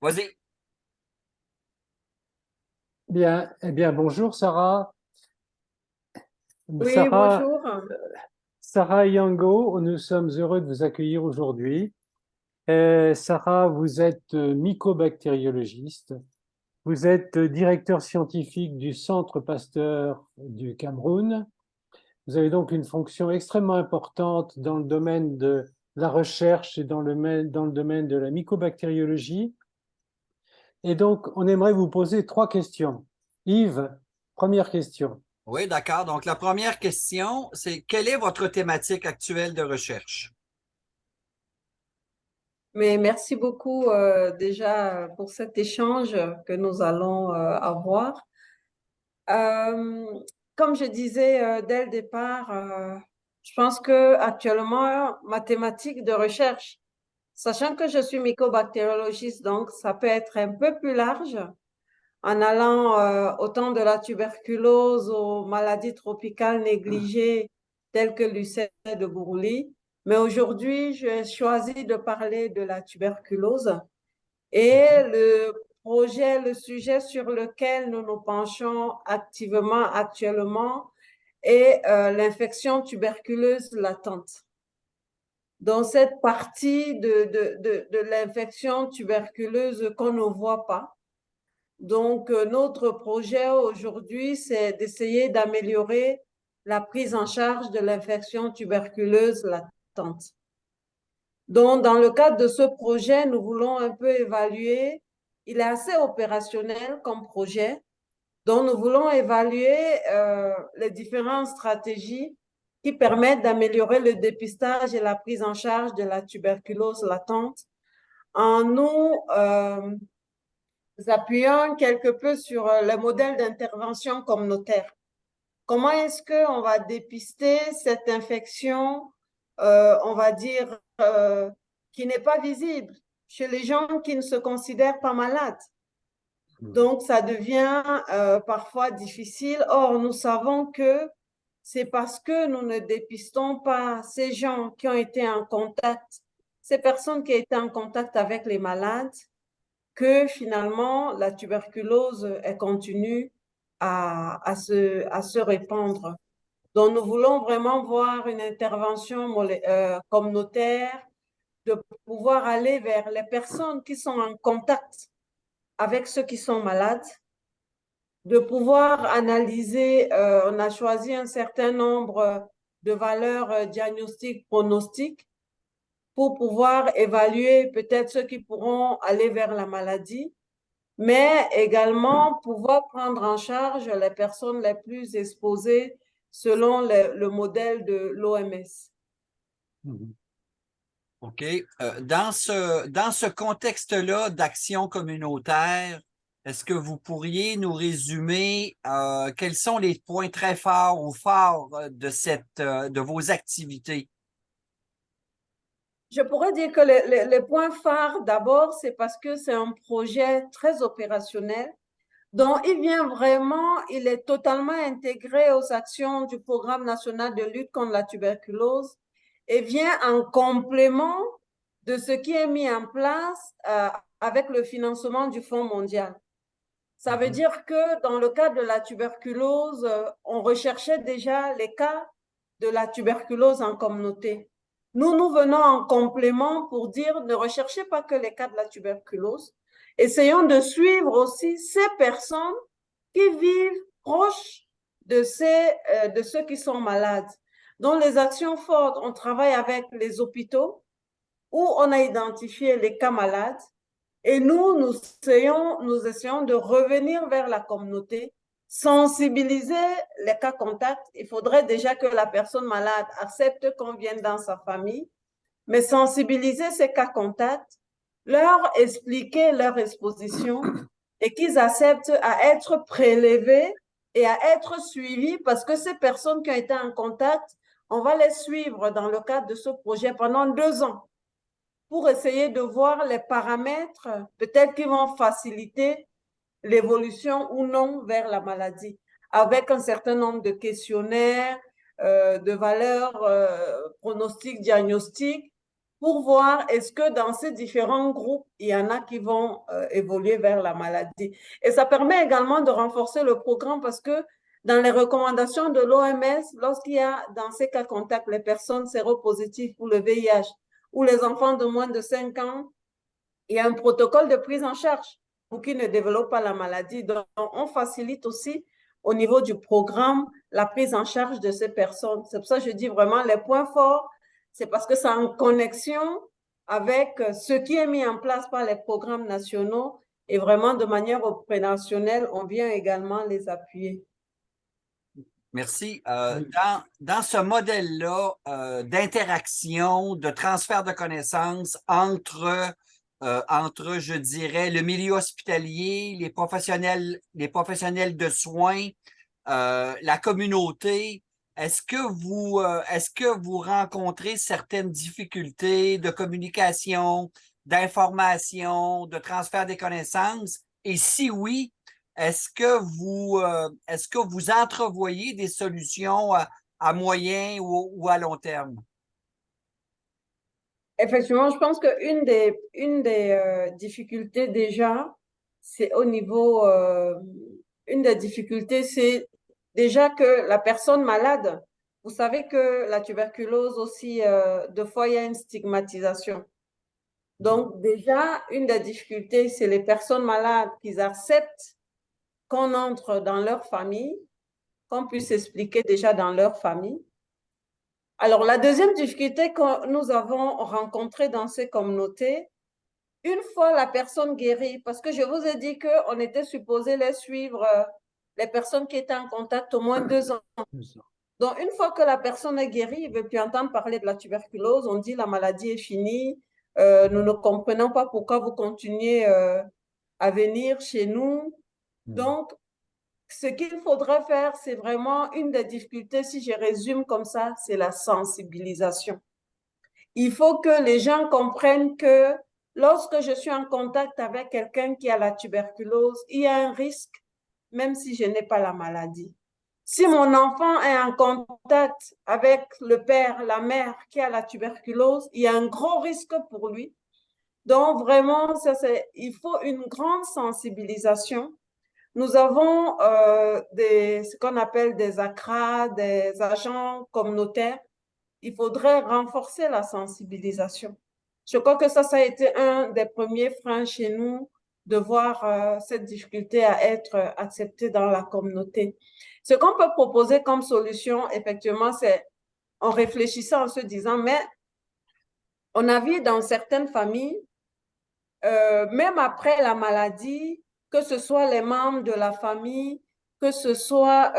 Vas-y. Bien, eh bien, bonjour Sarah. Oui, Sarah, bonjour. Sarah Yango, nous sommes heureux de vous accueillir aujourd'hui. Sarah, vous êtes mycobactériologiste. Vous êtes directeur scientifique du Centre Pasteur du Cameroun. Vous avez donc une fonction extrêmement importante dans le domaine de la recherche et dans le domaine de la mycobactériologie. Et donc, on aimerait vous poser trois questions. Yves, première question. Oui, d'accord. Donc, la première question, c'est quelle est votre thématique actuelle de recherche? Mais merci beaucoup déjà pour cet échange que nous allons avoir. Euh, Comme je disais dès le départ, je pense que actuellement ma thématique de recherche, sachant que je suis mycobactériologiste, donc ça peut être un peu plus large en allant autant de la tuberculose aux maladies tropicales négligées telles que l'UCD de Bourli. Mais aujourd'hui, j'ai choisi de parler de la tuberculose et le sujet sur lequel nous nous penchons activement actuellement est l'infection tuberculeuse latente. Dans cette partie de l'infection tuberculeuse qu'on ne voit pas, donc, notre projet aujourd'hui, c'est d'essayer d'améliorer la prise en charge de l'infection tuberculeuse latente. Donc, dans le cadre de ce projet, nous voulons un peu évaluer, il est assez opérationnel comme projet, donc nous voulons évaluer les différentes stratégies qui permettent d'améliorer le dépistage et la prise en charge de la tuberculose latente en nous appuyant quelque peu sur le modèle d'intervention communautaire. Comment est-ce qu'on va dépister cette infection, on va dire, qui n'est pas visible chez les gens qui ne se considèrent pas malades? Donc, ça devient parfois difficile. Or, nous savons que c'est parce que nous ne dépistons pas ces gens qui ont été en contact, ces personnes qui ont été en contact avec les malades, que finalement la tuberculose elle continue à se répandre. Donc nous voulons vraiment voir une intervention communautaire, de pouvoir aller vers les personnes qui sont en contact avec ceux qui sont malades, de pouvoir analyser, on a choisi un certain nombre de valeurs diagnostiques, pronostiques, pour pouvoir évaluer peut-être ceux qui pourront aller vers la maladie, mais également pouvoir prendre en charge les personnes les plus exposées selon le modèle de l'OMS. OK. Dans ce contexte-là d'action communautaire, est-ce que vous pourriez nous résumer quels sont les points très forts ou forts de vos activités? Je pourrais dire que les points phares, d'abord, c'est parce que c'est un projet très opérationnel dont il est totalement intégré aux actions du Programme national de lutte contre la tuberculose et vient en complément de ce qui est mis en place avec le financement du Fonds mondial. Ça veut dire que dans le cadre de la tuberculose, on recherchait déjà les cas de la tuberculose en communauté. Nous venons en complément pour dire ne recherchez pas que les cas de la tuberculose, essayons de suivre aussi ces personnes qui vivent proches de ceux qui sont malades. Dans les actions fortes, on travaille avec les hôpitaux où on a identifié les cas malades et nous essayons de revenir vers la communauté, sensibiliser les cas contacts. Il faudrait déjà que la personne malade accepte qu'on vienne dans sa famille, mais sensibiliser ces cas contacts, leur expliquer leur exposition et qu'ils acceptent à être prélevés et à être suivis parce que ces personnes qui ont été en contact, on va les suivre dans le cadre de ce projet pendant 2 ans pour essayer de voir les paramètres peut-être qui vont faciliter l'évolution ou non vers la maladie, avec un certain nombre de questionnaires, de valeurs pronostiques, diagnostiques, pour voir est-ce que dans ces différents groupes, il y en a qui vont évoluer vers la maladie. Et ça permet également de renforcer le programme parce que dans les recommandations de l'OMS, lorsqu'il y a dans ces cas contacts les personnes séropositives pour le VIH ou les enfants de moins de 5 ans, il y a un protocole de prise en charge pour qu'ils ne développent pas la maladie. Donc, on facilite aussi au niveau du programme la prise en charge de ces personnes. C'est pour ça que je dis vraiment les points forts, c'est parce que c'est en connexion avec ce qui est mis en place par les programmes nationaux et vraiment de manière opérationnelle, on vient également les appuyer. Merci. Oui. Dans ce modèle-là d'interaction, de transfert de connaissances entre, je dirais, le milieu hospitalier, les professionnels de soins, la communauté, est-ce que vous rencontrez certaines difficultés de communication, d'information, de transfert des connaissances? Et si oui, est-ce que vous entrevoyez des solutions à moyen ou à long terme? Effectivement, je pense une des difficultés déjà, c'est au niveau, une des difficultés, c'est déjà que la personne malade, vous savez que la tuberculose aussi, deux fois, il y a une stigmatisation. Donc déjà, une des difficultés, c'est les personnes malades qui acceptent qu'on entre dans leur famille, qu'on puisse expliquer déjà dans leur famille. Alors, la deuxième difficulté que nous avons rencontrée dans ces communautés, une fois la personne guérie, parce que je vous ai dit qu'on était supposé les suivre, les personnes qui étaient en contact au moins 2 ans. Donc, une fois que la personne est guérie, il ne veut plus entendre parler de la tuberculose, on dit la maladie est finie, nous ne comprenons pas pourquoi vous continuez à venir chez nous. Donc, ce qu'il faudrait faire, c'est vraiment une des difficultés, si je résume comme ça, c'est la sensibilisation. Il faut que les gens comprennent que lorsque je suis en contact avec quelqu'un qui a la tuberculose, il y a un risque, même si je n'ai pas la maladie. Si mon enfant est en contact avec le père, la mère qui a la tuberculose, il y a un gros risque pour lui. Donc, vraiment, il faut une grande sensibilisation. Nous avons ce qu'on appelle des ACRA, des agents communautaires. Il faudrait renforcer la sensibilisation. Je crois que ça a été un des premiers freins chez nous de voir cette difficulté à être acceptée dans la communauté. Ce qu'on peut proposer comme solution, effectivement, c'est en réfléchissant, en se disant, mais on a vu dans certaines familles, même après la maladie, que ce soit les membres de la famille, que ce soit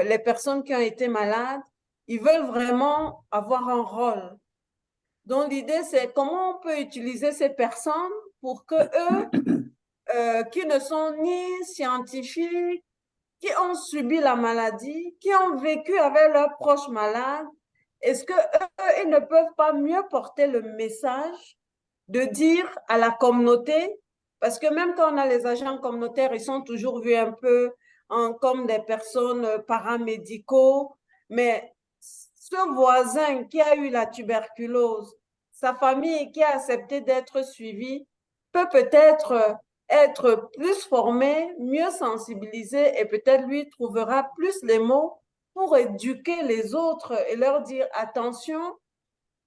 les personnes qui ont été malades, ils veulent vraiment avoir un rôle. Donc, l'idée, c'est comment on peut utiliser ces personnes pour que eux, qui ne sont ni scientifiques, qui ont subi la maladie, qui ont vécu avec leurs proches malades, est-ce que eux, ils ne peuvent pas mieux porter le message de dire à la communauté, parce que même quand on a les agents communautaires, ils sont toujours vus un peu comme des personnes paramédicaux, mais ce voisin qui a eu la tuberculose, sa famille qui a accepté d'être suivie, peut peut-être être plus formé, mieux sensibilisé et peut-être lui trouvera plus les mots pour éduquer les autres et leur dire attention,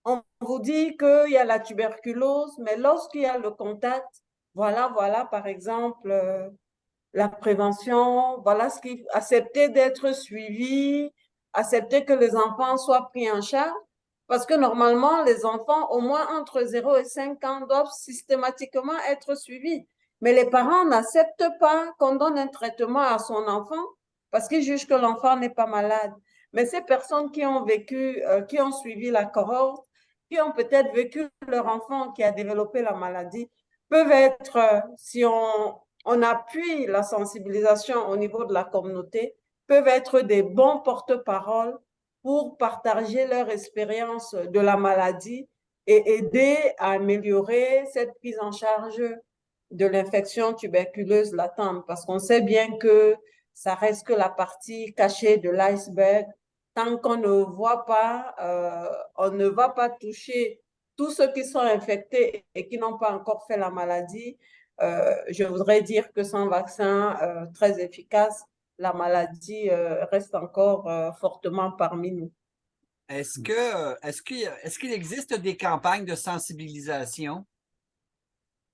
on vous dit qu'il y a la tuberculose, mais lorsqu'il y a le contact, voilà, par exemple, la prévention, voilà ce qu'il faut, accepter d'être suivi, accepter que les enfants soient pris en charge, parce que normalement, les enfants, au moins entre 0 et 5 ans, doivent systématiquement être suivis. Mais les parents n'acceptent pas qu'on donne un traitement à son enfant parce qu'ils jugent que l'enfant n'est pas malade. Mais ces personnes qui ont vécu, qui ont suivi la cohorte, qui ont peut-être vécu leur enfant qui a développé la maladie, peuvent être, si on appuie la sensibilisation au niveau de la communauté, peuvent être des bons porte-parole pour partager leur expérience de la maladie et aider à améliorer cette prise en charge de l'infection tuberculeuse latente, parce qu'on sait bien que ça reste que la partie cachée de l'iceberg. Tant qu'on ne voit pas, on ne va pas toucher tous ceux qui sont infectés et qui n'ont pas encore fait la maladie, je voudrais dire que sans vaccin très efficace, la maladie reste encore fortement parmi nous. Est-ce qu'il existe des campagnes de sensibilisation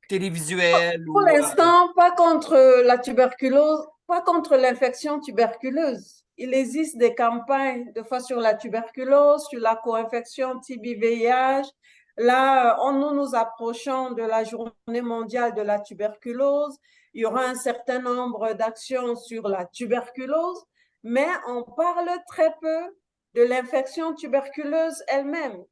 télévisuelles Pour ou l'instant, pas contre la tuberculose, pas contre l'infection tuberculeuse. Il existe des campagnes de fois sur la tuberculose, sur la co-infection TB-VIH. Là, nous approchons de la journée mondiale de la tuberculose. Il y aura un certain nombre d'actions sur la tuberculose, mais on parle très peu de l'infection tuberculeuse elle-même,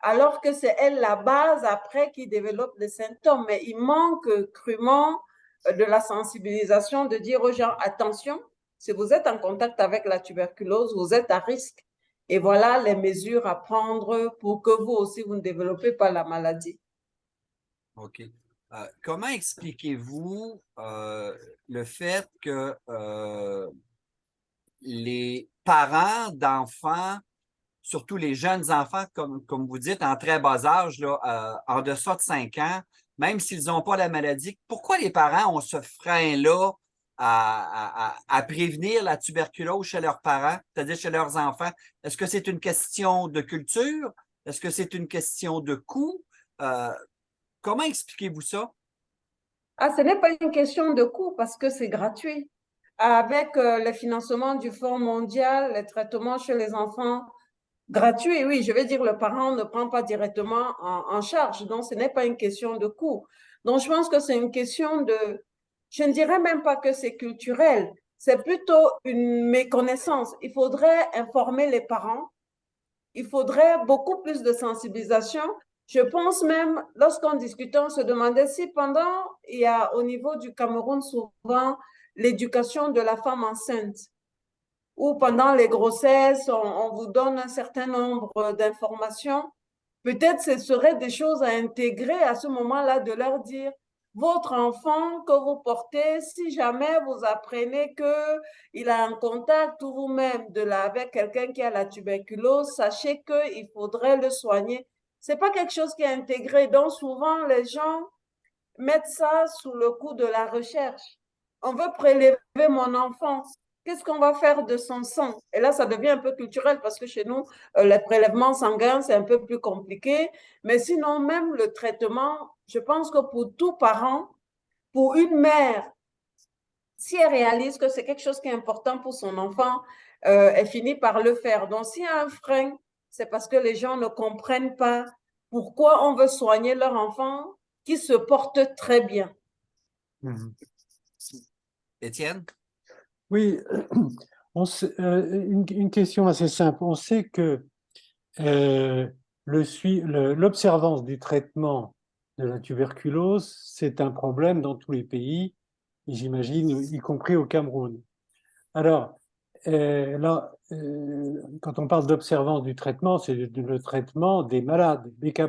alors que c'est elle la base après qui développe les symptômes. Mais il manque crûment de la sensibilisation, de dire aux gens, attention, si vous êtes en contact avec la tuberculose, vous êtes à risque. Et voilà les mesures à prendre pour que vous aussi, vous ne développez pas la maladie. OK. Comment expliquez-vous le fait que les parents d'enfants, surtout les jeunes enfants, comme vous dites, en très bas âge, là, en deçà de 5 ans, même s'ils n'ont pas la maladie, pourquoi les parents ont ce frein-là à prévenir la tuberculose chez leurs parents, c'est-à-dire chez leurs enfants? Est-ce que c'est une question de culture? Est-ce que c'est une question de coût? Comment expliquez-vous ça? Ah, ce n'est pas une question de coût parce que c'est gratuit. Avec le financement du Fonds mondial, les traitements chez les enfants gratuits, oui, je veux dire, le parent ne prend pas directement en charge. Donc, ce n'est pas une question de coût. Donc, je pense que c'est une question je ne dirais même pas que c'est culturel, c'est plutôt une méconnaissance. Il faudrait informer les parents, il faudrait beaucoup plus de sensibilisation. Je pense même, lorsqu'on discutait, on se demandait si il y a au niveau du Cameroun souvent l'éducation de la femme enceinte, où pendant les grossesses, on vous donne un certain nombre d'informations. Peut-être ce serait des choses à intégrer à ce moment-là, de leur dire, votre enfant que vous portez, si jamais vous apprenez qu'il a un contact ou vous-même avec quelqu'un qui a la tuberculose, sachez qu'il faudrait le soigner. C'est pas quelque chose qui est intégré. Donc souvent, les gens mettre ça sous le coup de la recherche. On veut prélever mon enfant. Qu'est-ce qu'on va faire de son sang? Et là, ça devient un peu culturel parce que chez nous, les prélèvements sanguins, c'est un peu plus compliqué. Mais sinon, même le traitement, je pense que pour tout parent, pour une mère, si elle réalise que c'est quelque chose qui est important pour son enfant, elle finit par le faire. Donc, s'il y a un frein, c'est parce que les gens ne comprennent pas pourquoi on veut soigner leur enfant qui se porte très bien. Mhm. Étienne? Oui, une question assez simple. On sait que l'observance du traitement de la tuberculose, c'est un problème dans tous les pays, j'imagine, y compris au Cameroun. Alors, là, quand on parle d'observance du traitement, c'est le traitement des malades, BK+.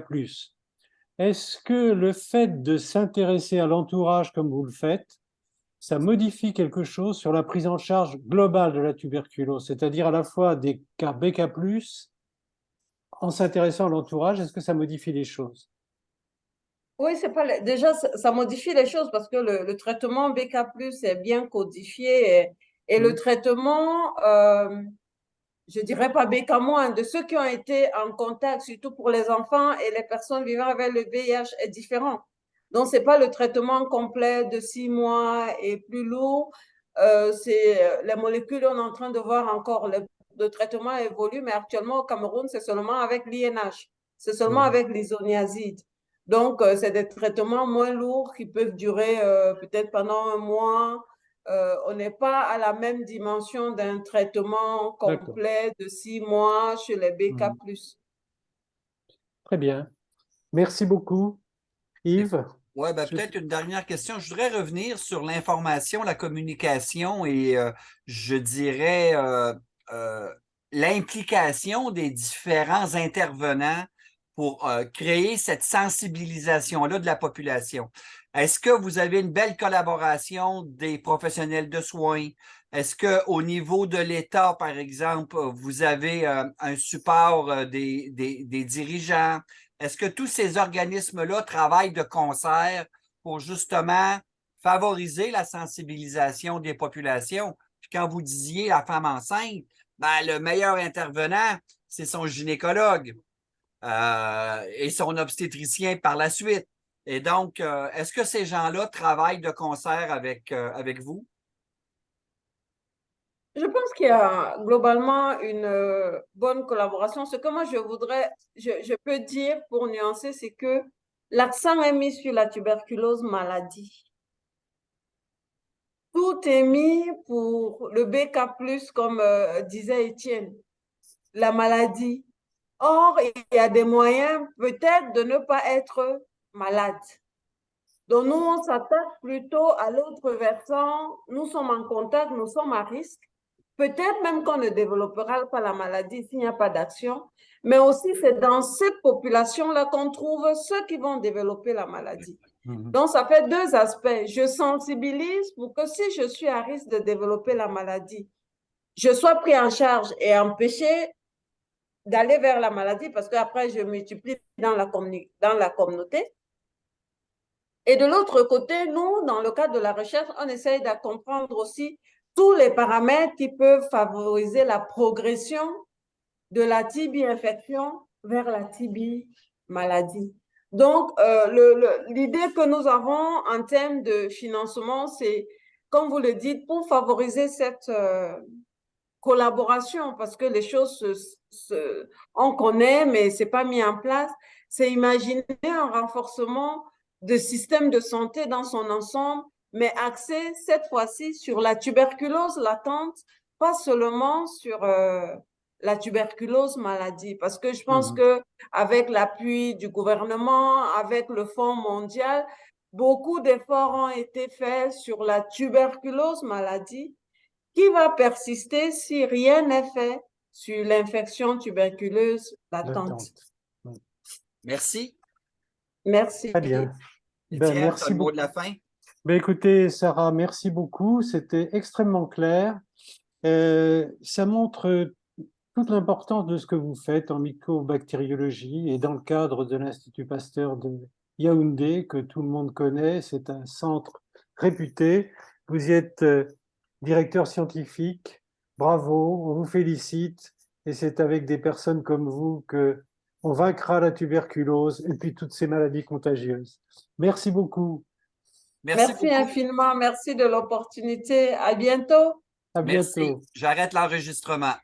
Est-ce que le fait de s'intéresser à l'entourage comme vous le faites, ça modifie quelque chose sur la prise en charge globale de la tuberculose, c'est-à-dire à la fois des cas BK+, en s'intéressant à l'entourage, est-ce que ça modifie les choses? Oui, c'est pas déjà ça modifie les choses parce que le traitement BK+ est bien codifié et le traitement, je dirais pas BK-, de ceux qui ont été en contact, surtout pour les enfants et les personnes vivant avec le VIH, est différent. Donc, c'est pas le traitement complet de 6 mois et plus lourd. Les molécules, on est en train de voir encore, le traitement évolue, mais actuellement au Cameroun, c'est seulement avec l'INH, c'est seulement avec l'isoniazide. Donc, c'est des traitements moins lourds qui peuvent durer peut-être pendant un mois. On n'est pas à la même dimension d'un traitement D'accord. complet de 6 mois chez les Mhm. BK+. Très bien. Merci beaucoup, Yves. Oui, ben, Je- peut-être une dernière question. Je voudrais revenir sur l'information, la communication et je dirais l'implication des différents intervenants pour créer cette sensibilisation-là de la population. Est-ce que vous avez une belle collaboration des professionnels de soins? Est-ce qu'au niveau de l'État, par exemple, vous avez un support des dirigeants? est-ce que tous ces organismes-là travaillent de concert pour justement favoriser la sensibilisation des populations? Puis quand vous disiez la femme enceinte, ben, le meilleur intervenant, c'est son gynécologue et son obstétricien par la suite. Et donc, est-ce que ces gens-là travaillent de concert avec vous? Je pense qu'il y a globalement une bonne collaboration. Ce que moi je peux dire pour nuancer, c'est que l'accent est mis sur la tuberculose maladie. Tout est mis pour le BK+, comme disait Étienne, la maladie. Or, il y a des moyens peut-être de ne pas être malade. Donc, nous, on s'attaque plutôt à l'autre versant. Nous sommes en contact, nous sommes à risque. Peut-être même qu'on ne développera pas la maladie s'il n'y a pas d'action, mais aussi c'est dans cette population-là qu'on trouve ceux qui vont développer la maladie. Donc, ça fait deux aspects. Je sensibilise pour que si je suis à risque de développer la maladie, je sois pris en charge et empêché d'aller vers la maladie parce qu'après, je multiplie dans la communauté. Et de l'autre côté, nous, dans le cadre de la recherche, on essaye de comprendre aussi tous les paramètres qui peuvent favoriser la progression de la TB-infection vers la TB-maladie. Donc, l'idée que nous avons en termes de financement, c'est, comme vous le dites, pour favoriser cette collaboration, parce que les choses, on connaît, mais ce n'est pas mis en place, c'est imaginer un renforcement de système de santé dans son ensemble, mais axé cette fois-ci sur la tuberculose latente, pas seulement sur la tuberculose maladie, parce que je pense qu'avec l'appui du gouvernement, avec le Fonds mondial, beaucoup d'efforts ont été faits sur la tuberculose maladie qui va persister si rien n'est fait sur l'infection tuberculeuse latente. Merci. Merci. Très bien. Étienne, Merci le mot beaucoup. de la fin. Écoutez, Sarah, merci beaucoup. C'était extrêmement clair. Ça montre toute l'importance de ce que vous faites en mycobactériologie et dans le cadre de l'Institut Pasteur de Yaoundé, que tout le monde connaît. C'est un centre réputé. Vous y êtes directeur scientifique. Bravo, on vous félicite. Et c'est avec des personnes comme vous que on vaincra la tuberculose et puis toutes ces maladies contagieuses. Merci beaucoup. Merci beaucoup. Infiniment. Merci de l'opportunité. À bientôt. À Merci. bientôt. J'arrête l'enregistrement.